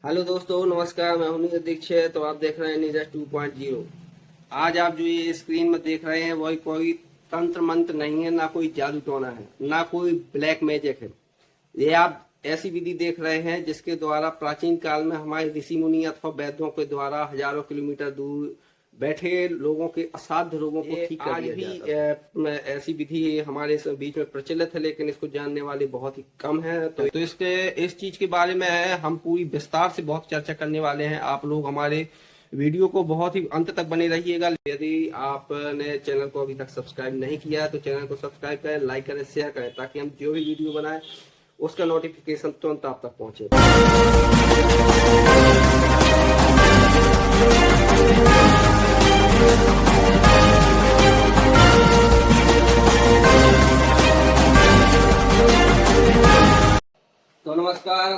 Hello दोस्तों, नमस्कार। मैं हूं नीरज दीक्षित। तो आप देख रहे हैं नीरज 2.0। आज आप जो ये स्क्रीन में देख रहे हैं वही कोई तंत्र मंत्र नहीं है, ना कोई जादू टोना है, ना कोई ब्लैक मैजिक है। ये आप ऐसी विधि देख रहे हैं जिसके द्वारा प्राचीन काल में हमारे ऋषि मुनि अथवा वैद्यों के द्वारा हजारों किलोमीटर दूर बैठे लोगों के असाध्य रोगों को ठीक कर दिया जाता है। ऐसी विधि हमारे बीच में प्रचलित है, लेकिन इसको जानने वाले बहुत ही कम हैं। तो इसके इस चीज के बारे में हम पूरी विस्तार से बहुत चर्चा करने वाले हैं। आप लोग हमारे वीडियो को बहुत ही अंत तक बने रहिएगा। यदि आपने चैनल को अभी तक सब्सक्राइब नहीं किया है तो चैनल को सब्सक्राइब करें, लाइक करें, शेयर करें, ताकि हम जो भी वीडियो बनाए उसका नोटिफिकेशन तुरंत आप तक पहुंचे। तो नमस्कार,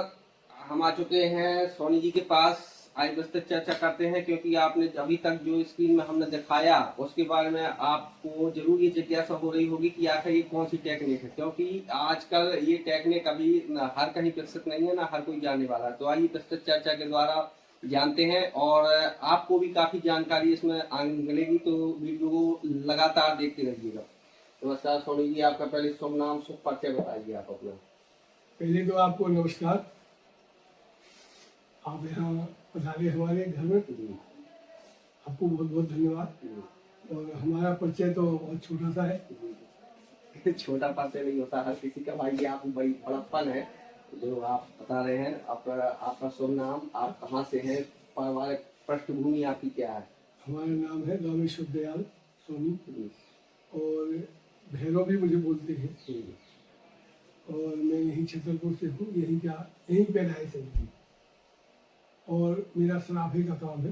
हम आ चुके हैं सोनी जी के पास। आज विस्तृत चर्चा करते हैं, क्योंकि आपने अभी तक जो स्क्रीन में हमने दिखाया उसके बारे में आपको जरूर ये जिज्ञासा हो रही होगी कि आखिर ये कौन सी टेक्निक है, क्योंकि आजकल ये टेक्निक अभी न हर कहीं विकसित नहीं है, ना हर कोई जानने वाला है। तो आइए विस्तृत चर्चा के द्वारा जानते हैं, और आपको भी काफी जानकारी इसमें मिलेगी। तो वीडियो को लगातार देखते रहिएगा। नमस्कार सोनी जी, आपका पहले शुभ नाम, शुभ परिचय बताइए आप अपना। पहले तो आपको नमस्कार। आप यहाँ पधारे हमारे घर में, आपको बहुत बहुत धन्यवाद। और हमारा परिचय तो बहुत छोटा सा है। छोटा परिचय नहीं होता हर किसी का भाई, ये आप बड़ी बड़प्पन है जो आप बता रहे हैं। आपका शुभ नाम, आप कहाँ से हैं, पारिवारिक पृष्ठभूमि आपकी क्या है? हमारा नाम है रामेश्वर दयाल सोनी, और भैरव भी मुझे बोलते हैं। और मैं यहीं छतरपुर से हूँ, यहीं पैदाइश है मेरी। और मेरा सराफे का काम है।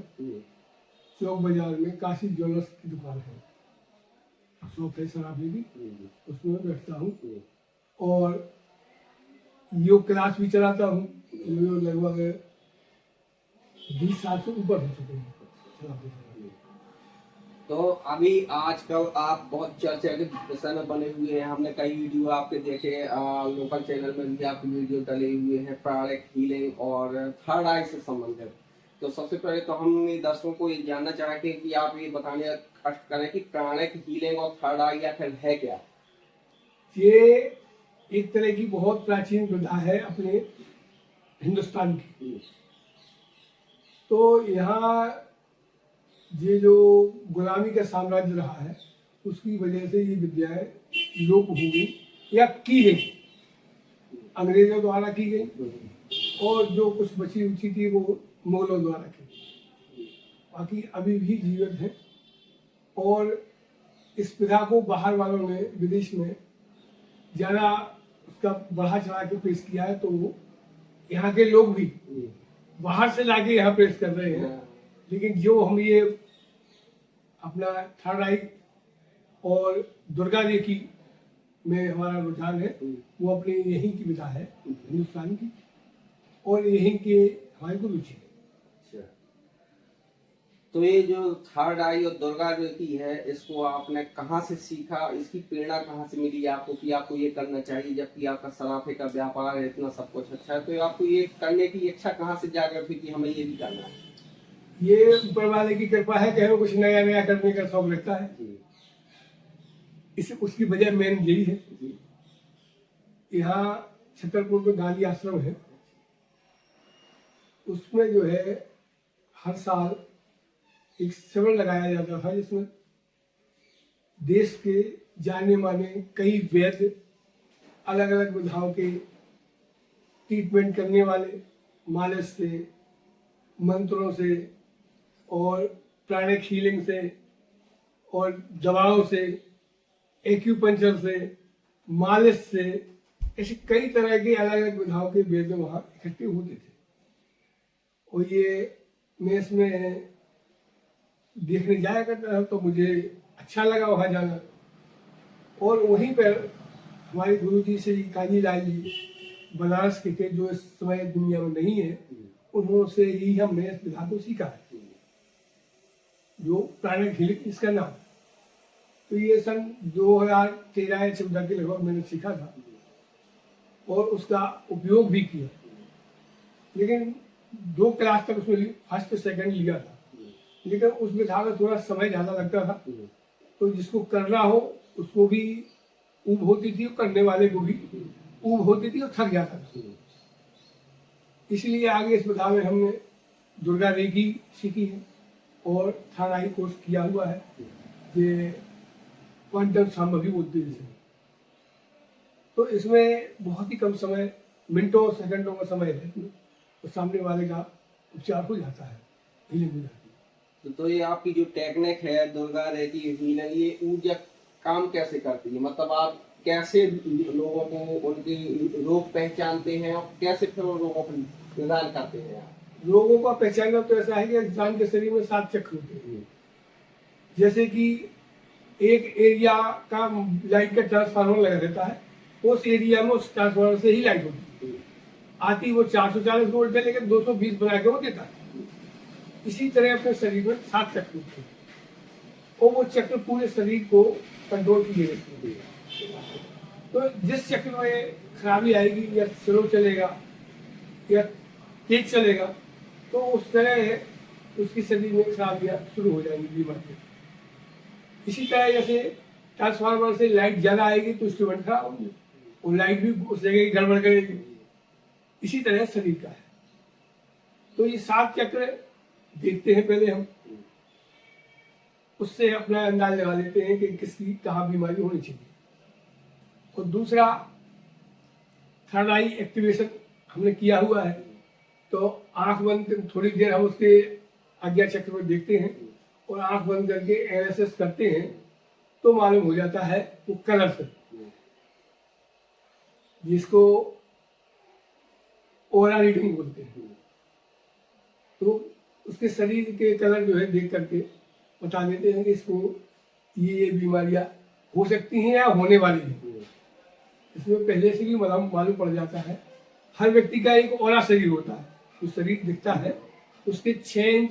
चौक बाजार में काशी ज्वेलर्स की दुकान है, शॉप है सराफे की, उसमें मैं बैठता हूँ। और योग क्लास भी चलाता हूँ। लगभग 20 साल से ऊपर हो चुके हैं सराफे चलाते। तो अभी आजकल आप बहुत चर्चा के विषय में बने हुए हैं। हमने कई वीडियो आपके देखे, लोकल चैनल में भी आपके वीडियो डले हुए हैं प्राणिक हीलिंग और थर्ड आई से संबंधित। तो सबसे पहले तो हम दर्शकों को ये जानना चाहेंगे कि आप ये बताने का कष्ट करें कि प्राणिक हीलिंग और थर्ड आई आखिर है क्या? ये एक तरह की बहुत प्राचीन विधा है अपने हिंदुस्तान की। तो यहाँ ये जो गुलामी का साम्राज्य रहा है, उसकी वजह से ये विद्याएं लोप हो गई या की गई, अंग्रेजों द्वारा की गई, और जो कुछ बची उची थी वो मुगलों द्वारा की गई। बाकी अभी भी जीवित है। और इस विधा को बाहर वालों ने, विदेश में ज़्यादा उसका बढ़ा चढ़ा के पेश किया है। तो यहाँ के लोग भी बाहर से लाके यहाँ पेश कर रहे हैं। लेकिन जो हम ये अपना थर्ड आई और दुर्गा रेखी में हमारा रुझान है, वो अपने यहीं की विधा है, हिंदुस्तान की, और यहीं के हमारी को रुचि है। तो ये जो थर्ड आई और दुर्गा रेखी है, इसको आपने कहाँ से सीखा? इसकी प्रेरणा कहाँ से मिली आपको कि आपको ये करना चाहिए, जबकि आपका सराफे का व्यापार है, इतना सब कुछ अच्छा है? तो आपको ये करने की इच्छा कहाँ से जागृत हुई कि हमें ये भी करना है? ये ऊपर वाले की कृपा है कि हमें कुछ नया नया करने का शौक रहता है। इस उसकी वजह मेन यही है। यहाँ छतरपुर में गांधी आश्रम है, उसमें जो है हर साल एक शिविर लगाया जाता था, जिसमें देश के जाने माने कई वैद्य अलग अलग विधाओं के ट्रीटमेंट करने वाले, मालिश से, मंत्रों से और प्राणिक हीलिंग से और दवाओं से, एक्यूपंक्चर से, मालिश से, ऐसे कई तरह की अलग अलग विधाओं के वैद्य वहाँ इकट्ठे होते थे। और ये मैं इसमें देखने जाया करता था, तो मुझे अच्छा लगा वहाँ जाना। और वहीं पर हमारे गुरु जी श्री काजी लाल जी बनारस के थे, जो इस समय दुनिया में नहीं है। उन्होंने ही हमने इस विधा को सीखा है, जो प्राणिक हीलिंग इसका नाम। तो ये सन 2013 या 14 के लगभग मैंने सीखा था और उसका उपयोग भी किया। लेकिन 2 क्लास तक उसमें फर्स्ट सेकंड लिया था, लेकिन उस विधा में थोड़ा समय ज़्यादा लगता था, तो जिसको करना हो उसको भी ऊब होती थी और करने वाले को भी ऊब होती थी और थक जाता था। इसलिए आगे इस विधा में हमने दुर्गा रेखी सीखी है और थानाई कोर्स किया हुआ है, ये क्वांटम संभवी बोलते हैं इसे। तो इसमें बहुत ही कम समय, मिनटों सेकंडों का समय है, तो सामने वाले का उपचार हो जाता है, हीलिंग हो जाती है। तो ये आपकी जो टेक्निक है दुर्गा रेखी हीलिंग, ये ऊर्जा काम कैसे करती है? मतलब आप कैसे लोगों को उनकी रोग पहचानते हैं और कैसे फिर उन रोगों का निदान करते हैं आप? लोगों का पहचानना तो ऐसा है कि इंसान के शरीर में 7 चक्र होते हैं। जैसे कि एक एरिया का लाइट का ट्रांसफार्मर लगा रहता है, उस एरिया में उस ट्रांसफार्मर से ही लाइट होती है। आती वो 440 वोल्ट है, लेकिन 220 बना के वो देता है। इसी तरह अपने शरीर में 7 चक्र होते हैं और वो चक्र पूरे शरीर को कंट्रोल किए रहते हैं। तो जिस चक्र में खराबी आएगी या स्लो चलेगा या तेज चलेगा, तो उस तरह उसकी शरीर में खराबियाँ शुरू हो जाएंगी, बीमारियाँ। इसी तरह जैसे ट्रांसफार्मर से लाइट ज़्यादा आएगी तो इंस्ट्रूमेंट खराब होंगे और लाइट भी उस जगह की गड़बड़ करेगी। इसी तरह शरीर का है। तो ये 7 चक्र देखते हैं पहले हम, उससे अपना अंदाज लगा लेते हैं कि किसकी कहाँ बीमारी होनी चाहिए। और दूसरा थर्ड आई एक्टिवेशन हमने किया हुआ है, तो आंख बंद थोड़ी देर हम उसके आज्ञा चक्र में देखते हैं और आंख बंद करके एनालिसिस करते हैं, तो मालूम हो जाता है वो कलर से, जिसको ओरा रीडिंग बोलते हैं। तो उसके शरीर के कलर जो है देख करके बता देते हैं कि इसको ये बीमारियां हो सकती हैं या होने वाली हैं। इसमें पहले से भी मालूम पड़ जाता है। हर व्यक्ति का एक ओरा शरीर होता है, जो शरीर दिखता है उसके 6 इंच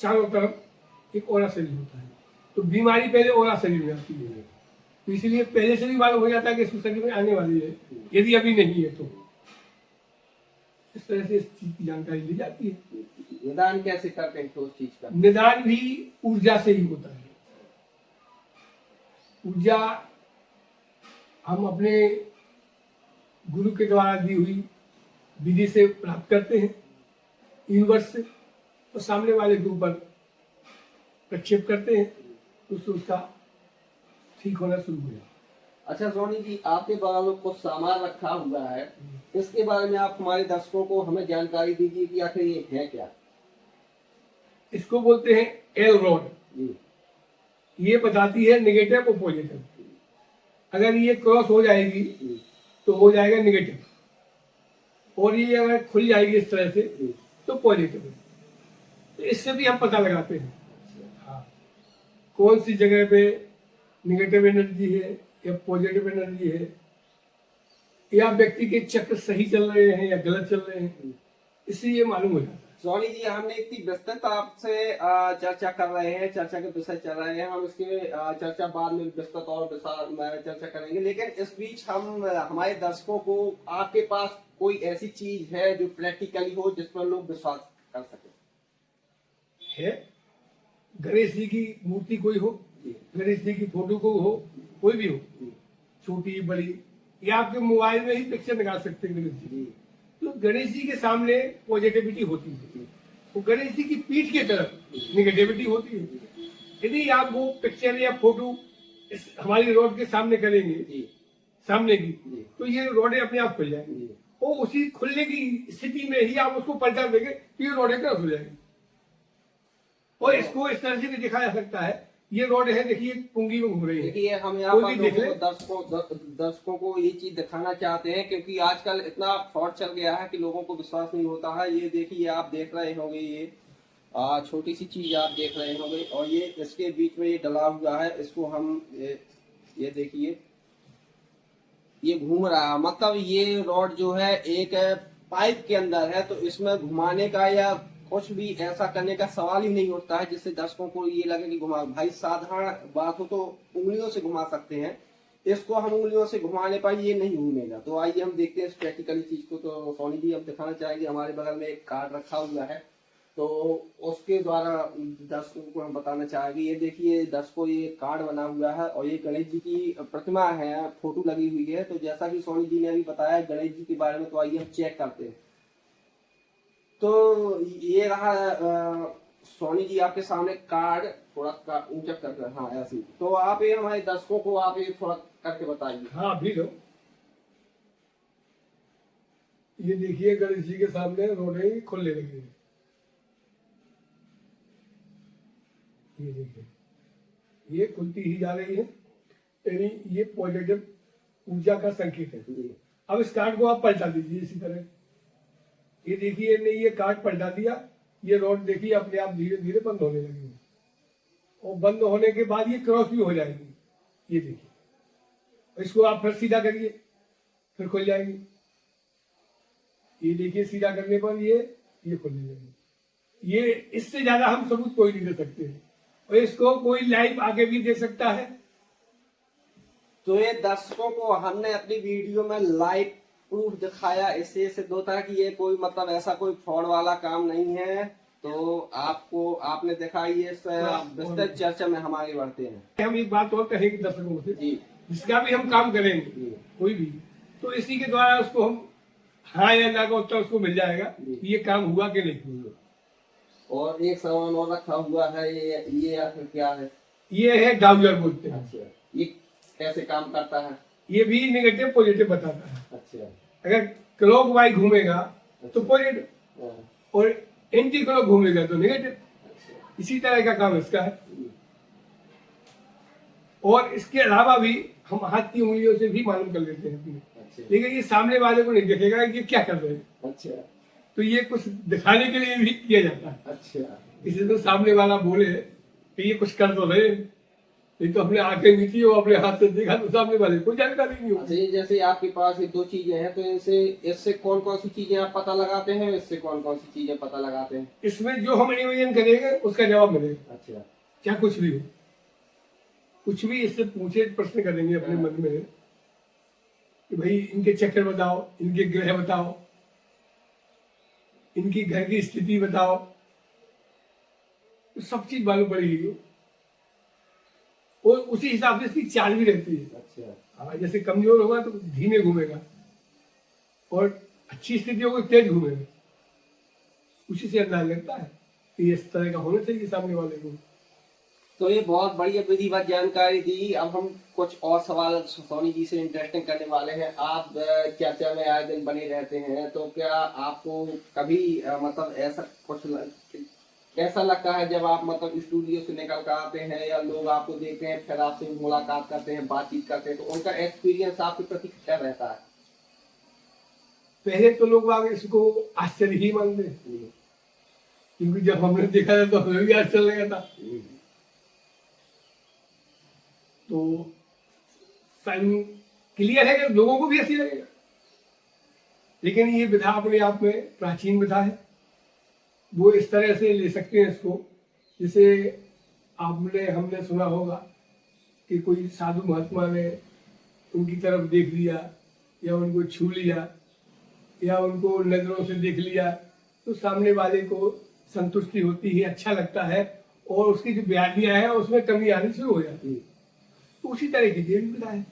चारों तरफ एक ओरा शरीर होता है। तो बीमारी पहले ओरा शरीर में आती है, तो इसलिए पहले से भी मालूम हो जाता है कि इस शरीर में आने वाली है, यदि अभी नहीं है तो। इस तरह से इस चीज की जानकारी ली जाती है। निदान कैसे करते हैं तो उस चीज का? निदान भी ऊर्जा से ही होता है। ऊर्जा हम अपने गुरु के द्वारा दी हुई विधि से प्राप्त करते हैं, यूनिवर्स से, और सामने वाले के ऊपर प्रक्षेप करते हैं, तो उससे उसका ठीक होना शुरू हो जाता है। अच्छा सोनी जी, आपके बगल में कुछ सामान रखा हुआ है, इसके बारे में आप हमारे दर्शकों को हमें जानकारी दीजिए कि आखिर ये है क्या? इसको बोलते हैं एल रॉड। जी। ये बताती है नेगेटिव और पॉजिटिव। अगर ये क्रॉस हो जाएगी तो हो जाएगा नेगेटिव, और ये अगर खुल जाएगी इस तरह से तो पॉजिटिव है। तो इससे भी हम पता लगाते हैं हाँ, कौन सी जगह पे नेगेटिव एनर्जी है या पॉजिटिव एनर्जी है, या व्यक्ति के चक्र सही चल रहे हैं या गलत चल रहे हैं, इससे ये मालूम हो जाता है। सोनी जी, हमने इतनी विस्तृत आपसे चर्चा कर रहे हैं, चर्चा के विषय चल रहे हैं, हम इसके चर्चा बाद में विस्तृत और विस्तार में चर्चा करेंगे, लेकिन इस बीच हम हमारे दर्शकों को, आपके पास कोई ऐसी चीज है जो प्रैक्टिकली हो जिस पर लोग विश्वास कर सके? है गणेश जी की मूर्ति कोई हो, गणेश जी की फोटो को हो, कोई भी हो, छोटी बड़ी, या आपके मोबाइल में ही पिक्चर निकाल सकते हैं गणेश जी। तो गणेश जी के सामने पॉजिटिविटी होती है, तो गणेश जी की पीठ की तरफ निगेटिविटी होती है। यदि आप वो पिक्चर या फोटो इस हमारी रोड के सामने करेंगे, सामने की, तो ये रोडें अपने आप खुल जाएंगी, और उसी खुलने की स्थिति में ही आप उसको पलटा देंगे तो ये रोडें क्रॉस हो जाएंगी। और इसको इस तरह से भी दिखाया जा सकता है, ये रोड है, देखिए पुंगी में घूम रही है। देखिए, हम यहाँ पर दर्शकों को ये चीज दिखाना चाहते हैं, क्योंकि आजकल इतना फ्रॉड चल गया है कि लोगों को विश्वास नहीं होता है। ये देखिए, आप देख रहे होंगे, ये छोटी सी चीज आप देख रहे होंगे, और ये इसके बीच में ये डला हुआ है, इसको हम ये देखिए, ये घूम रहा है। मतलब ये रॉड जो है एक पाइप के अंदर है, तो इसमें घुमाने का या कुछ भी ऐसा करने का सवाल ही नहीं उठता है जिससे दर्शकों को ये लगे कि घुमा। भाई साधारण बात हो तो उंगलियों से घुमा सकते हैं, इसको हम उंगलियों से घुमाने पर ये नहीं घूमेगा। तो आइए हम देखते हैं इस प्रैक्टिकली चीज को। तो सोनी जी हम दिखाना चाहेंगे, हमारे बगल में एक कार्ड रखा हुआ है, तो उसके द्वारा दर्शकों को हम बताना चाहेंगे। ये देखिए दर्शकों, ये कार्ड बना हुआ है और ये गणेश जी की प्रतिमा है, फोटो लगी हुई है। तो जैसा कि सोनी जी ने अभी बताया गणेश जी के बारे में, तो आइए हम चेक करते हैं। तो ये रहा सोनी जी आपके सामने कार्ड, थोड़ा ऊंचा कर, हाँ ऐसे ही। तो आप ये हमारे दर्शकों को आप ये थोड़ा करके बताइए। हाँ अभी लो, ये देखिए गणेश जी के सामने रोडें खुलने लगी है। ये देखिए ये खुलती ही जा रही है, यानी ये पॉजिटिव ऊर्जा का संकेत है। जी अब इस कार्ड को आप पलटा दीजिए इसी तरह। ये देखिए ने ये कार्ड पलटा दिया, ये रोड देखिए अपने आप धीरे धीरे बंद होने लगी है और बंद होने के बाद ये क्रॉस भी हो जाएगी। ये देखिए, इसको आप फिर सीधा करिए, फिर खुल जाएगी। ये देखिए सीधा करने पर ये खुलने लगी। ये इससे ज्यादा हम सबूत कोई नहीं दे सकते हैं और इसको कोई लाइव आगे भी दे सकता है। तो ये दर्शकों को हमने अपनी वीडियो में लाइव प्रूफ दिखाया, इससे सिद्ध होता है कि ये कोई मतलब ऐसा कोई फ्रॉड वाला काम नहीं है। तो आपको आपने देखा, ये विस्तृत चर्चा में हम आगे बढ़ते हैं। हम एक बात और कहेंगे दर्शकों से, जी जिसका भी हम काम करेंगे जी कोई भी, तो इसी के द्वारा उसको हम हाँ या ना का उत्तर उसको मिल जाएगा कि ये काम हुआ कि नहीं हुआ। और एक सामान और रखा हुआ है, ये आखिर क्या है? ये है डाउजर बोलते हैं। अच्छा, ये कैसे काम करता है? ये भी नेगेटिव पॉजिटिव बताता है। अच्छा, अगर क्लॉक वाइज घूमेगा तो पॉजिटिव हाँ, और एंटी क्लॉक घूमेगा तो नेगेटिव। अच्छा, इसी तरह का काम इसका है। और इसके अलावा भी हम हाथ की उंगलियों से भी मालूम कर लेते हैं अपने, अच्छा, लेकिन ये सामने वाले को नहीं दिखेगा कि ये क्या कर रहे हैं। अच्छा, तो ये कुछ दिखाने के लिए भी किया जाता है। अच्छा, किसी तो सामने वाला बोले कि ये कुछ कर तो रहे, नहीं तो अपने आंखें नीची हो अपने हाथ से देखा तो सामने वाले को जानकारी नहीं अच्छा। होती। ये जैसे आपके पास ये दो चीजें हैं, तो इनसे इससे कौन कौन सी चीजें आप पता लगाते हैं, इससे कौन कौन सी चीजें पता लगाते हैं? इसमें जो हम इमेजिन करेंगे उसका जवाब मिलेगा, अच्छा, क्या कुछ भी हो। कुछ भी इससे पूछे प्रश्न करेंगे अपने मन में कि भाई इनके चक्कर बताओ, इनके ग्रह बताओ, इनकी घर की स्थिति बताओ, तो सब चीज मालूम पड़ेगी और उसी हिसाब से इसकी चाल भी रहती है। अच्छा, हाँ, जैसे कमजोर होगा तो धीमे घूमेगा और अच्छी स्थिति होगी तेज घूमेगा। उसी से अंदाज लगता है कि इस तरह का होना चाहिए सामने वाले को। तो ये बहुत बढ़िया विधिवत जानकारी दी। अब हम कुछ और सवाल सोनी जी से इंटरेस्टिंग करने वाले हैं। आप चर्चा में आए दिन बने रहते हैं, तो क्या आपको कभी मतलब ऐसा कुछ कैसा लगता है जब आप मतलब स्टूडियो से निकल कर आते हैं या लोग आपको देखते हैं, फिर आपसे मुलाकात करते हैं, बातचीत करते हैं, तो उनका एक्सपीरियंस आपके प्रति क्या रहता है? पहले तो लोग आगे इसको आश्चर्य ही मानते हैं, क्योंकि जब हमने देखा था तो हमें भी आश्चर्य लगा था। तो क्लियर है कि लोगों को भी ऐसी लगेगा, लेकिन ये विधा अपने आप में प्राचीन विधा है। वो इस तरह से ले सकते हैं इसको, जैसे हमने सुना होगा कि कोई साधु महात्मा ने उनकी तरफ देख लिया या उनको छू लिया या उनको नजरों से देख लिया, तो सामने वाले को संतुष्टि होती है, अच्छा लगता है और उसकी जो व्याधियां है उसमें कमी आनी शुरू हो जाती है। तो उसी तरह की ये भी विधा है।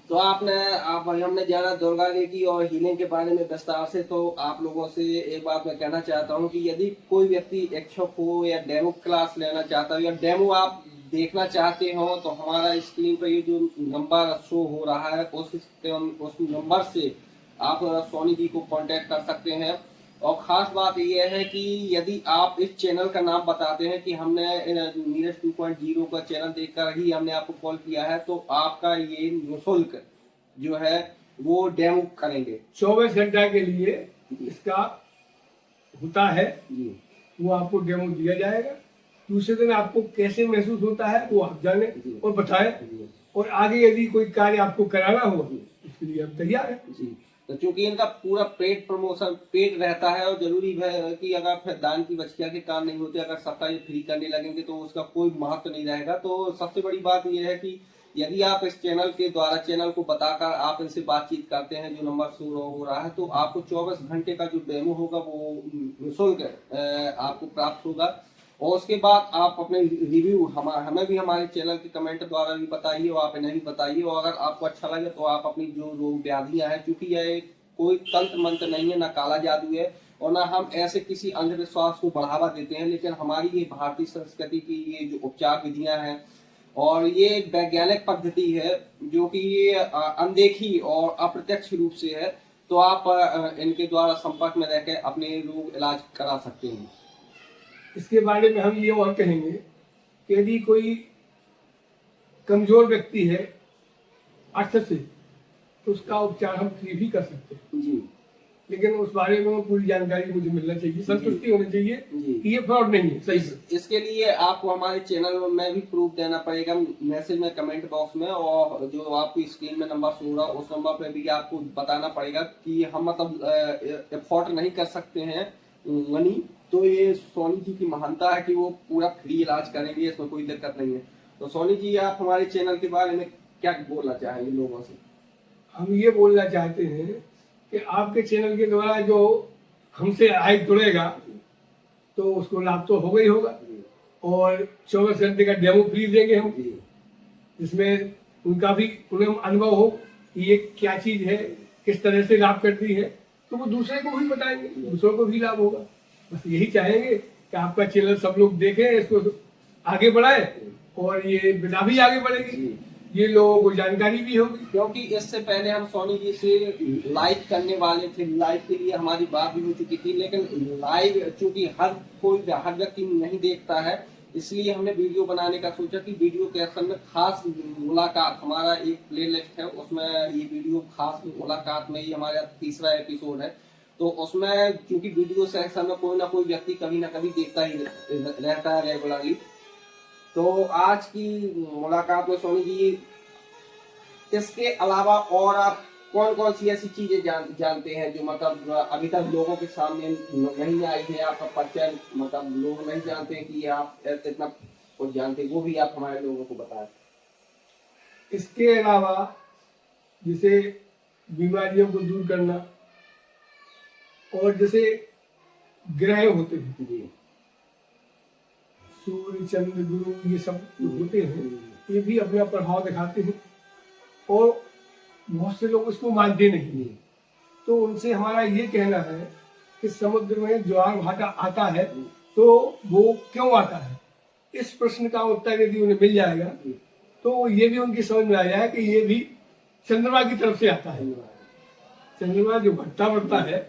तो हमने जाना दुर्गा देवी और हीलिंग के बारे में विस्तार से। तो आप लोगों से एक बात मैं कहना चाहता हूँ कि यदि कोई व्यक्ति इच्छुक हो या डेमो क्लास लेना चाहता हो या डेमो आप देखना चाहते हो, तो हमारा स्क्रीन पर ये जो नंबर शो हो रहा है उस नंबर से आप सोनी जी को कांटेक्ट कर सकते हैं। और खास बात यह है कि यदि आप इस चैनल का नाम बताते हैं कि हमने नीरज 2.0 का चैनल देखकर ही हमने आपको कॉल किया है, तो आपका ये निःशुल्क जो है वो डेमो करेंगे। 24 घंटा के लिए इसका होता है, जी, वो आपको डेमो दिया जाएगा। दूसरे दिन आपको कैसे महसूस होता है वो आप जाने जी, और बताएं, जी, और आगे यदि कोई कार्य आपको कराना हो उसके लिए हम तैयार हैं। जी। तो चूंकि इनका पूरा पेट प्रमोशन पेट रहता है, और जरूरी है कि अगर फिर दान की बचकिया के काम नहीं होते, अगर सबका ये फ्री करने लगेंगे तो उसका कोई महत्व नहीं रहेगा। तो सबसे बड़ी बात यह है कि यदि आप इस चैनल के द्वारा चैनल को बताकर आप इनसे बातचीत करते हैं, जो नंबर शो हो रहा है, तो आपको 24 घंटे का जो डेमो होगा वो निःशुल्क आपको प्राप्त होगा। और उसके बाद आप अपने रिव्यू हमें भी हमारे चैनल के कमेंट द्वारा भी बताइए, और आप इन्हें भी बताइए। और अगर आपको अच्छा लगे तो आप अपनी जो रोग व्याधियां हैं, क्योंकि यह कोई तंत्र मंत्र नहीं है, ना काला जादू है, और ना हम ऐसे किसी अंधविश्वास को बढ़ावा देते हैं, लेकिन हमारी ये भारतीय संस्कृति की ये जो उपचार विधियां हैं, और ये वैज्ञानिक पद्धति है, जो कि ये अनदेखी और अप्रत्यक्ष रूप से है। तो आप इनके द्वारा संपर्क में रहकर अपने रोग इलाज करा सकते हैं। इसके बारे में हम ये और कहेंगे कि यदि कोई कमजोर व्यक्ति है अर्थ से, तो उसका उपचार हम फ्री भी कर सकते हैं जी। लेकिन उस बारे में पूरी जानकारी मुझे मिलना चाहिए, संतुष्टि होनी चाहिए कि ये फ्रॉड नहीं है। सही इसके लिए आपको हमारे चैनल में भी प्रूफ देना पड़ेगा, मैसेज में, कमेंट बॉक्स में, और जो आपकी स्क्रीन में नंबर शो रहा है उस नंबर पे भी आपको बताना पड़ेगा कि हम मतलब एफोर्ड नहीं कर सकते हैं मनी। तो ये सोनी जी की महानता है कि वो पूरा फ्री इलाज करेंगे, इसमें कोई दिक्कत नहीं है। तो सोनी जी, आप हमारे चैनल के बारे में क्या बोलना चाहेंगे लोगों से? हम ये बोलना चाहते हैं कि आपके चैनल के द्वारा जो हमसे आय जुड़ेगा तो उसको लाभ तो होगा ही होगा, और 24 घंटे का डेमो फ्री देंगे हम, जिसमें उनका भी उन्हें अनुभव हो कि ये क्या चीज है, किस तरह से लाभ करती है, तो वो दूसरे को भी बताएंगे, दूसरों को भी लाभ होगा। बस यही चाहेंगे कि आपका चैनल सब लोग देखें, इसको आगे बढ़ाए, और ये विधा भी आगे बढ़ेगी, ये लोगों को जानकारी भी होगी। क्योंकि इससे पहले हम सोनी जी से लाइव करने वाले थे, लाइव के लिए हमारी बात भी हो चुकी थी, लेकिन लाइव चूंकि हर व्यक्ति नहीं देखता है, इसलिए हमने वीडियो बनाने का सोचा कि वीडियो के असल में खास मुलाकात, हमारा एक प्लेलिस्ट है उसमें ये वीडियो खास मुलाकात में ही हमारा 3रा एपिसोड है। तो उसमें क्योंकि वीडियो सेक्शन में कोई ना कोई व्यक्ति कभी ना कभी देखता ही रहता है रेगुलरली। तो आज की मुलाकात में सोनी जी, इसके अलावा और आप कौन कौन सी ऐसी चीजें जानते हैं जो मतलब अभी तक लोगों के सामने नहीं आई है, आपका परिचय मतलब लोग नहीं जानते कि आप इतना कुछ जानते, वो भी आप हमारे लोगों को बताएं। इसके अलावा जैसे बीमारियों को दूर करना, और जैसे ग्रह होते हैं जी, सूर्य चंद्र गुरु, ये सब जो होते हैं, ये भी अपना प्रभाव दिखाते हैं, और बहुत से लोग इसको मानते नहीं। तो उनसे हमारा ये कहना है कि समुद्र में ज्वार भाटा आता है तो वो क्यों आता है, इस प्रश्न का उत्तर यदि उन्हें मिल जाएगा तो ये भी उनकी समझ में आ जाए कि ये भी चंद्रमा की तरफ से आता है। चंद्रमा जो घटता बढ़ता है,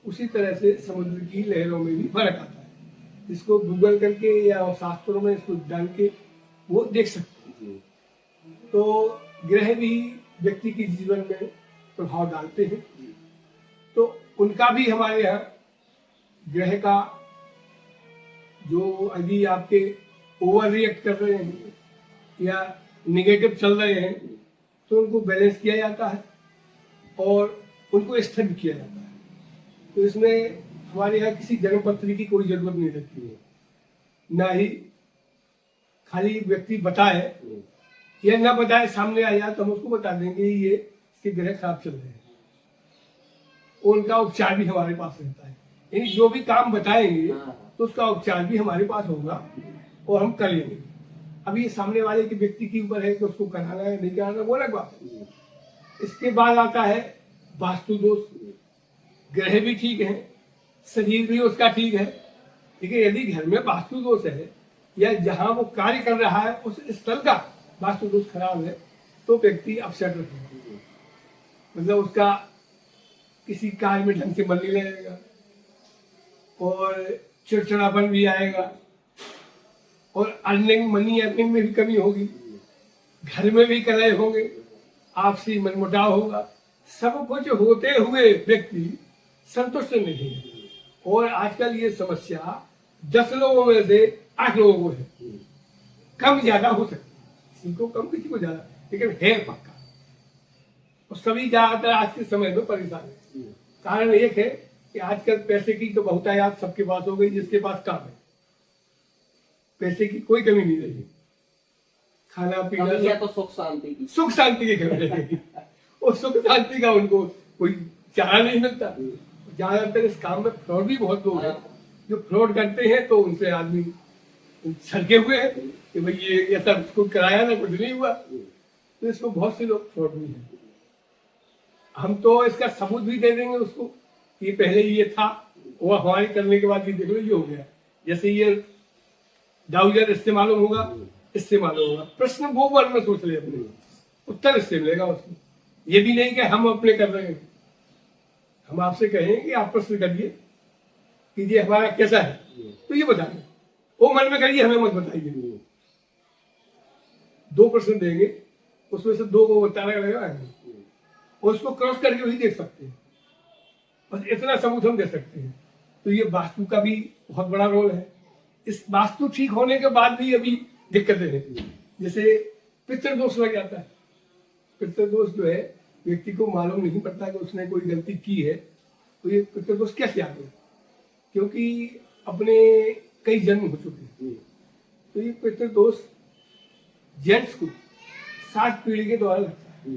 उसी तरह से समुद्र की लहरों में भी फर्क आता है। इसको गूगल करके या शास्त्रों में इसको जान के वो देख सकते हैं। तो ग्रह भी व्यक्ति के जीवन में प्रभाव डालते हैं, तो उनका भी हमारे यहाँ ग्रह का जो यदि आपके ओवर रिएक्ट कर रहे हैं या निगेटिव चल रहे हैं, तो उनको बैलेंस किया जाता है और उनको स्थिर किया जाता है। तो इसमें हमारे यहाँ किसी जन्मपत्री की कोई जरूरत नहीं रहती है, ना ही खाली व्यक्ति बताए या ना बताए सामने आ जाए तो हम उसको बता देंगे ये इसके ग्रह खराब चल रहे हैं, उनका उपचार भी हमारे पास रहता है। यानी जो भी काम बताएंगे तो उसका उपचार भी हमारे पास होगा और हम कर लेंगे। अब ये सामने वाले के व्यक्ति के ऊपर है कि उसको कराना है नहीं कराना, वो अलग बात है। इसके बाद आता है वास्तु दोष। ग्रह भी ठीक है, शरीर भी उसका ठीक है, लेकिन यदि घर में वास्तु दोष है या जहां वो कार्य कर रहा है उस स्थल का वास्तु दोष खराब है, तो व्यक्ति अपसेट रहेगा, मतलब उसका किसी कार्य में ढंग से मन नहीं लगेगा और चिड़चिड़ापन भी आएगा और अर्निंग मनी अर्निंग में भी कमी होगी, घर में भी कलह होंगे, आपसी मनमुटाव होगा। सब कुछ होते हुए व्यक्ति संतुष्ट नहीं है। और आजकल ये समस्या 10 लोगों में से 8 लोगों को है, कम ज्यादा हो सकती है, किसी को कम किसी को ज्यादा, लेकिन है पक्का। और सभी ज्यादातर आज के समय में परेशान है। कारण एक है कि आजकल पैसे की तो बहुतायत सबके पास हो गई, जिसके पास काम है पैसे की कोई कमी नहीं रही। खाना पीना कमी है सब तो सुख शांति की। सुख शांति की कमी रहेगी और सुख शांति का उनको कोई चारा नहीं मिलता। ज्यादातर इस काम में फ्रॉड भी बहुत लोग हैं जो फ्रॉड करते हैं, तो उनसे आदमी छलके हुए हैं कि भाई ये ऐसा कुछ कराया ना, कुछ नहीं हुआ। तो इसमें बहुत से लोग फ्रॉड भी हैं। हम तो इसका सबूत भी दे देंगे उसको कि पहले ये था, वो हमारे करने के बाद ये देख लो ये हो गया। जैसे ये डाउजर इससे मालूम होगा, इससे मालूम होगा। प्रश्न वो बार में सोच ले अपने, उत्तर इससे मिलेगा उसको। ये भी नहीं कि हम अपने कर रहे हैं। हम आपसे कहें कि आप प्रश्न करिए कि ये हमारा कैसा है, तो ये बताइए। वो मन में करिए, हमें मत बताइए। 2 प्रश्न देंगे, उसमें से 2 को बताना लगेगा और उसको क्रॉस करके वही देख सकते हैं। बस इतना सबूत हम दे सकते हैं। तो ये वास्तु का भी बहुत बड़ा रोल है। इस वास्तु ठीक होने के बाद भी अभी दिक्कतें हैं। जैसे पितृदोष लग जाता है। पितृदोष जो है, व्यक्ति को मालूम नहीं पड़ता कि उसने कोई गलती की है, तो ये पितृदोष कैसे आ गया? क्योंकि अपने कई जन्म हो चुके हैं। तो ये पितृदोष जेंट्स को 7 पीढ़ी के द्वारा लगता है।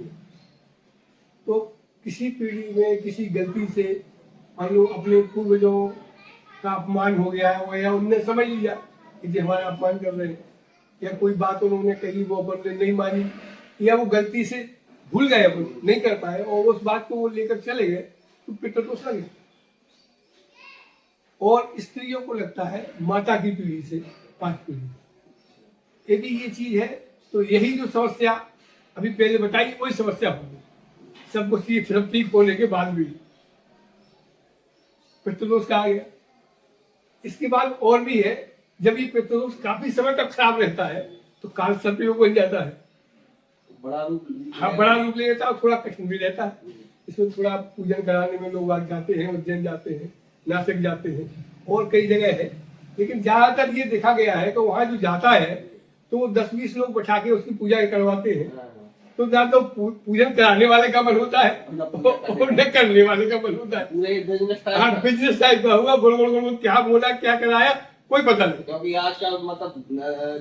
तो किसी पीढ़ी में किसी गलती से मान लो अपने पूर्वजों का अपमान हो गया है, या उनने समझ लिया कि ये हमारा अपमान कर रहे हैं, या कोई बात उन्होंने कही वो अपन ने नहीं मानी, या वो गलती से भूल गए, अपन नहीं कर पाए और उस बात को वो लेकर चले गए, तो पितृदोष लगे। और स्त्रियों को लगता है माता की पीढ़ी से 5 पीढ़ी। यदि ये चीज है तो यही जो समस्या अभी पहले बताई वही समस्या होगी। सब कुछ ये सिर्फ ठीक होने के बाद भी पितृदोष का आ गया। इसके बाद और भी है, जब ये पितृदोष काफी समय तक खराब रहता है तो काल सर्पयोग बन जाता है। बड़ा रूप बड़ा रूप ले लेता है और थोड़ा कठिन भी रहता है। इसमें थोड़ा पूजन कराने में लोग आज जाते हैं, उज्जैन जाते हैं, नासिक जाते हैं और कई जगह है। लेकिन ज्यादातर ये देखा गया है कि वहां जो जाता है तो वो 10-20 लोग बैठा के उसकी पूजा करवाते हैं। तो ना तो पूजन कराने वाले का मन होता है और न करने वाले का मन होता है। पूरे बिजनेस बिजनेस टाइप का हुआ, गोल गोल गोल क्या बोला क्या कराया कोई पता नहीं। क्योंकि आजकल मतलब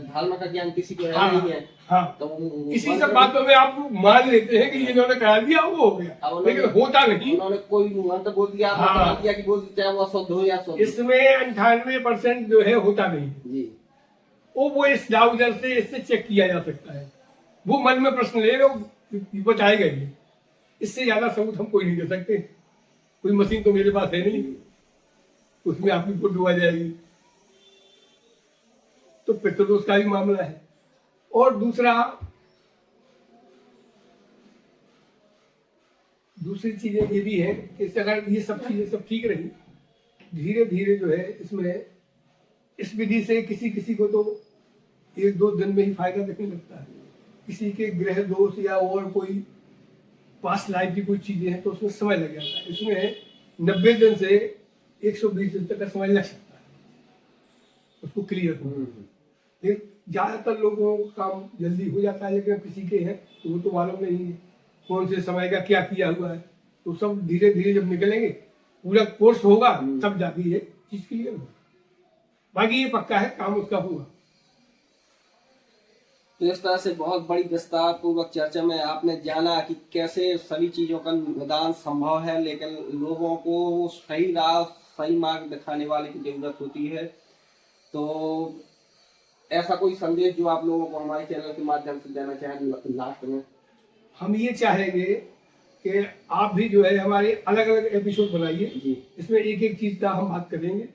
धर्म का ज्ञान किसी को हाँ, नहीं है। हाँ, तो इसी सब बातों में आप मान लेते हैं कि इन्होंने करा दिया वो हो गया, लेकिन होता नहीं। उन्होंने कोई मंत्र बोल दिया, हाँ, दिया कि बोल चाहे वो अशुद्ध हो या शुद्ध। इसमें 98% जो है होता नहीं जी। वो इस डाउजर से इससे चेक किया जा सकता है। वो मन में प्रश्न ले लो, बताएगा ये। इससे ज्यादा सबूत हम कोई नहीं दे सकते। कोई मशीन तो मेरे पास है नहीं, उसमें आपकी फोटो आ जाएगी। तो पितृदोष का भी मामला है। और दूसरी चीजें ये भी है कि अगर ये सब चीजें सब ठीक रही, धीरे धीरे जो है इसमें इस विधि से किसी किसी को तो 1-2 दिन में ही फायदा दिखने लगता है। किसी के ग्रह दोष या और कोई पास्ट लाइफ की कोई चीजें हैं तो उसमें समय लग जाता है। इसमें 90 दिन से 120 दिन तक का समय लग सकता है उसको क्लियर होने में। लेकिन ज्यादातर लोगों का काम जल्दी हो जाता है, लेकिन किसी के हैं तो वो तो मालूम नहीं है कौन से समय का क्या किया हुआ है। तो सब धीरे धीरे जब निकलेंगे, पूरा कोर्स होगा, तब जाके ये चीज क्लियर होगा। बाकी ये पक्का है काम उसका हुआ। तो इस तरह से बहुत बड़ी विस्तार पूर्वक चर्चा में आपने जाना कि कैसे सभी चीजों का निदान संभव है, लेकिन लोगों को सही राह सही मार्ग दिखाने वाले की जरूरत होती है। तो ऐसा कोई संदेश जो आप लोगों को हमारे चैनल के माध्यम से देना चाहें लास्ट में? हम ये चाहेंगे कि आप भी जो है हमारे अलग अलग एपिसोड बनाइए, इसमें एक एक चीज का हम बात करेंगे।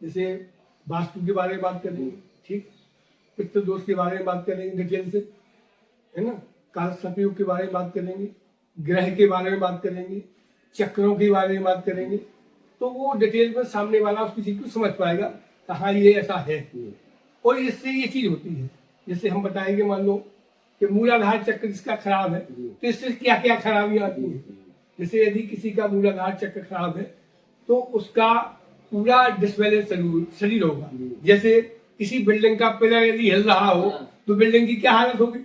जैसे वास्तु के बारे में बात करेंगे, ठीक, पितृदोष के बारे में बात करेंगे डिटेल से, है ना, काल सर्पयोग के बारे में बात करेंगे, ग्रह के बारे में बात करेंगे, चक्रों के बारे में बात करेंगे। तो वो डिटेल में सामने वाला उसकी चीज को समझ पाएगा कि हाँ ये ऐसा है। और इससे ये चीज होती है, जैसे हम बताएंगे मान लो कि मूलाधार चक्र जिसका खराब है तो इससे क्या क्या खराबियां आती है। जैसे यदि किसी का मूलाधार चक्र खराब है तो उसका पूरा डिसबैलेंस शरीर होगा। जैसे किसी बिल्डिंग का पिलर यदि हिल रहा हो तो बिल्डिंग की क्या हालत होगी?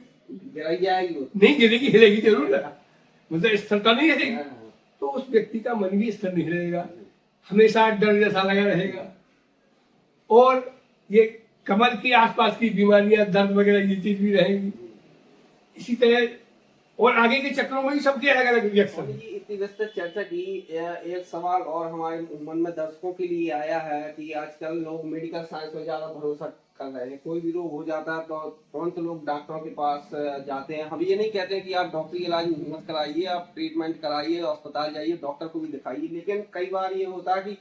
नहीं गिरेगी, हिलेगी जरूर, मतलब स्थिरता नहीं रहेगी। तो तो उस व्यक्ति का मन भी स्थिर नहीं रहेगा, हमेशा डर जैसा लगा रहेगा। और ये कमर के आसपास की बीमारियां, दर्द वगैरह, ये चीज भी रहेंगी। इसी तरह और आगे के चक्रों में भी सबके अलग अलग रिएक्शन। इतनी विस्तृत चर्चा की, एक सवाल और हमारे मन में दर्शकों के लिए आया है कि आजकल लोग मेडिकल साइंस पर ज्यादा भरोसा कर रहे हैं। कोई भी रोग हो जाता है तो तुरंत लोग डॉक्टरों के पास जाते हैं। हम ये नहीं कहते हैं कि आप डॉक्टरी इलाज मत कराइए, आप ट्रीटमेंट कराइए, अस्पताल जाइए, डॉक्टर को भी दिखाइए। लेकिन कई बार ये होता है कि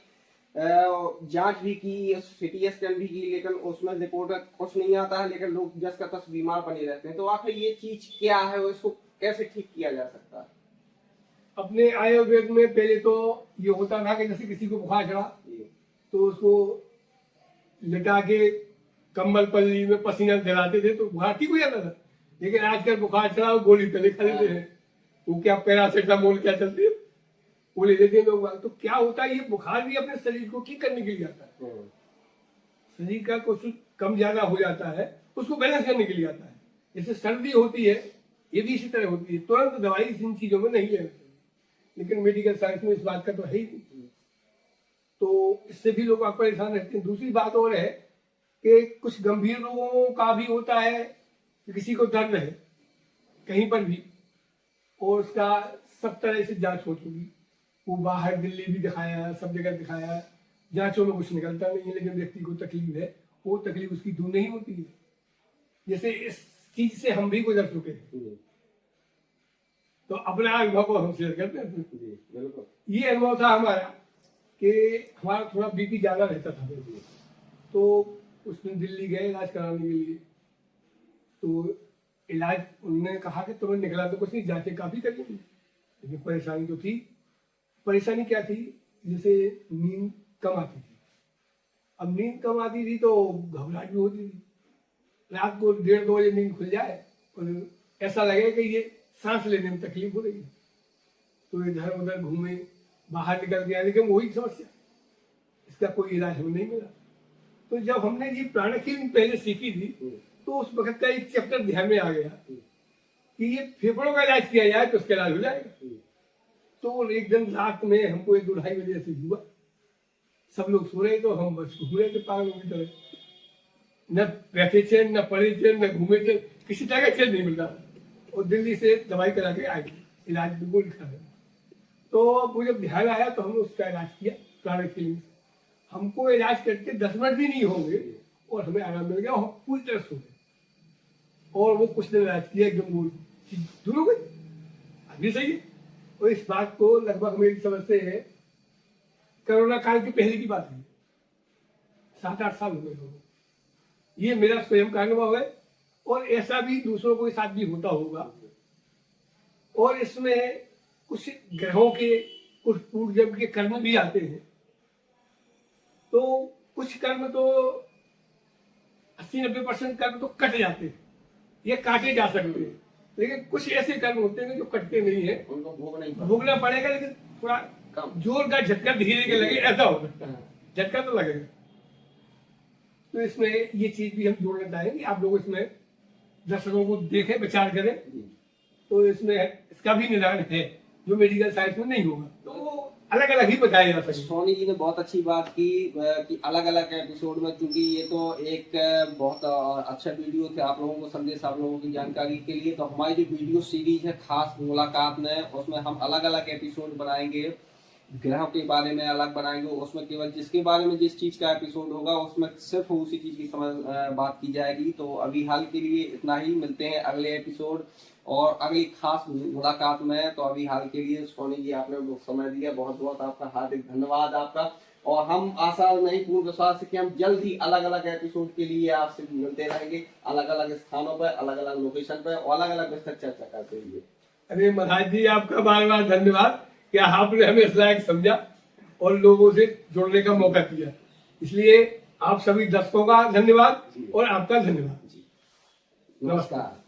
जांच भी की, सिटी स्कैन भी की, लेकिन उसमें रिपोर्ट में कुछ नहीं आता है, लेकिन लोग जस का तस बीमार बने रहते हैं। तो आखिर ये चीज क्या है और इसको कैसे ठीक किया जा सकता है? अपने आयुर्वेद में पहले तो ये होता था कि जैसे किसी को बुखार चढ़ा तो उसको लिटा के कम्बल पल्ली में पसीना दिलाते थे तो बुखार ठीक हो जाता था। लेकिन आजकल बुखार चढ़ा वो गोली पहले खा लेते हैं, वो क्या पैरासिटामोल क्या चलती है वो ले लेते हैं लोग। तो क्या होता है, ये बुखार भी अपने शरीर को ठीक करने के लिए आता है। शरीर का कुछ कम ज्यादा हो जाता है, उसको बैलेंस करने के लिए आता है। जैसे सर्दी होती है, ये भी इसी तरह होती है। तुरंत दवाई इन चीजों में नहीं लेनी चाहिए, लेकिन मेडिकल साइंस में इस बात का तो है ही नहीं। तो इससे भी लोग परेशान रहते हैं। दूसरी बात और है कि कुछ गंभीर रोगों का भी होता है कि किसी को दर्द है कहीं पर भी और उसका सब तरह से जांच हो चुकी, वो बाहर दिल्ली भी दिखाया, सब जगह दिखाया, जांचों में कुछ निकलता नहीं है, लेकिन व्यक्ति को तकलीफ है, वो तकलीफ उसकी दूर नहीं होती है। जैसे इस चीज से हम भी गुजर चुके हैं, तो अपना अनुभव हम शेयर करते हैं। ये अनुभव था हमारा कि हमारा थोड़ा बीपी ज्यादा रहता था, तो उसमें दिल्ली गए इलाज कराने के लिए। तो इलाज उन्होंने कहा कि तुम्हें निकला तो कुछ नहीं, जांचें काफी करी, लेकिन परेशानी तो थी। परेशानी क्या थी, जैसे नींद कम आती थी। अब नींद कम आती थी तो घबराहट भी होती थी। रात को 1:30-2 बजे नींद खुल जाए और ऐसा लगे कि ये सांस लेने में तकलीफ हो रही है, तो इधर उधर घूमे, बाहर निकल गया, लेकिन वही समस्या, इसका कोई इलाज हमें नहीं मिला। तो जब हमने ये प्राणिक हीलिंग पहले सीखी थी तो उस वक्त का एक चैप्टर ध्यान में आ गया कि ये फेफड़ों का इलाज किया जाए तो उसका इलाज हो जाएगा। तो एक दिन रात में हमको 1-2-2:30 बजे से हुआ, सब लोग सो रहे तो हम बस घूम रहे थे पागलों की तरह, न बैठे थे, न पड़े थे, न घूमे थे, किसी तरह का चेंज नहीं मिल रहा। और दिल्ली से दवाई करा के आए, इलाज बिल्कुल खा रहे। तो वो जब ध्यान आया तो हमने उसका इलाज किया प्राणिक हीलिंग। हमको इलाज करते 10 मिनट भी नहीं होंगे और हमें आराम मिल गया, और पूरी तरह सो गए। और वो कुछ दिन इलाज किया, एकदम वो दूर हो गई, अभी सही है। और इस बात को लगभग मेरी समझ से है कोरोना काल की पहले की बात है, 7-8 साल हो गए। ये मेरा स्वयं का अनुभव है और ऐसा भी दूसरों के साथ भी होता होगा। और इसमें कुछ ग्रहों के, कुछ पूर्वजन्म के कर्म भी आते हैं। तो कुछ कर्म तो 80-90% कर्म तो कट जाते हैं, ये काटे जा सकते हैं, लेकिन कुछ ऐसे कर्म होते हैं जो कटते नहीं है, उनको भोगना पड़ेगा, लेकिन थोड़ा जोर का झटका धीरे के लगे, ऐसा हो सकता है, झटका तो लगेगा। तो इसमें ये चीज भी हम जोड़ना चाहेंगे, आप लोग इसमें दर्शकों को देखें, विचार करें, तो इसमें इसका भी निदान है जो मेडिकल साइंस में नहीं होगा, तो अलग अलग ही बताया जा सकता है। सोनी जी ने बहुत अच्छी बात की कि अलग अलग एपिसोड में, क्योंकि ये तो एक बहुत अच्छा वीडियो थे आप लोगों को संदेश, आप लोगों की जानकारी के लिए। तो हमारी जो वीडियो सीरीज है खास मुलाकात में, उसमें हम अलग अलग एपिसोड बनाएंगे, ग्रहों के बारे में अलग बनाएंगे, उसमें केवल जिसके बारे में जिस चीज का एपिसोड होगा उसमें सिर्फ उसी चीज की बात की जाएगी। तो अभी हाल के लिए इतना ही, मिलते हैं अगले एपिसोड और अगली खास मुलाकात में। तो अभी हाल के लिए सोनी जी आपने समय दिया, बहुत बहुत आपका हार्दिक धन्यवाद आपका। और हम आशा नहीं, पूर्ण विश्वास है कि हम जल्द ही अलग अलग एपिसोड के लिए आपसे मिलते रहेंगे, अलग अलग स्थानों पर, अलग अलग लोकेशन पर, और अलग अलग विस्तृत चर्चा करते हुए। अरे महाराज जी, आपका बार बार धन्यवाद कि आपने हमें इस लायक समझा और लोगों से जुड़ने का मौका दिया। इसलिए आप सभी दर्शकों का धन्यवाद और आपका धन्यवाद। नमस्कार।